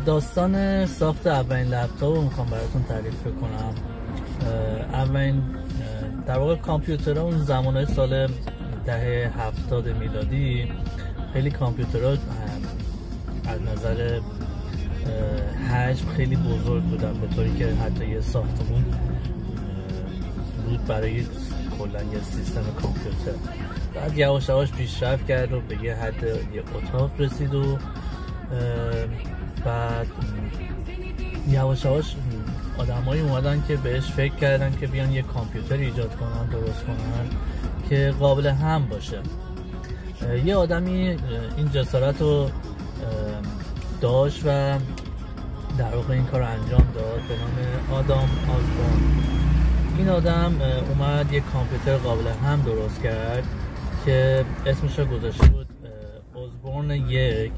داستان ساخت اولین لپتاپ رو میخوام براتون تعریف کنم. اولین در واقع کامپیوترها اون زمانهای سال دهه 70 میلادی خیلی کامپیوترها از نظر حجم خیلی بزرگ بودن، به طوری که حتی یه ساختمون بود برای کلا یه سیستم کامپیوتر. بعد یواش یواش پیشرفت کرد و به یه حد یه اتاق رسید و بعد یواش یواش آدمایی اومدن که بهش فکر کردن که بیان یه کامپیوتر ایجاد کنن، درست کنن که قابل هم باشه. یه آدمی این جسارت رو داشت و در واقع این کار رو انجام داد به نام آدام آزبورن. این آدم اومد یک کامپیوتر قابل هم درست کرد که اسمش رو گذاشته بود آزبورن 1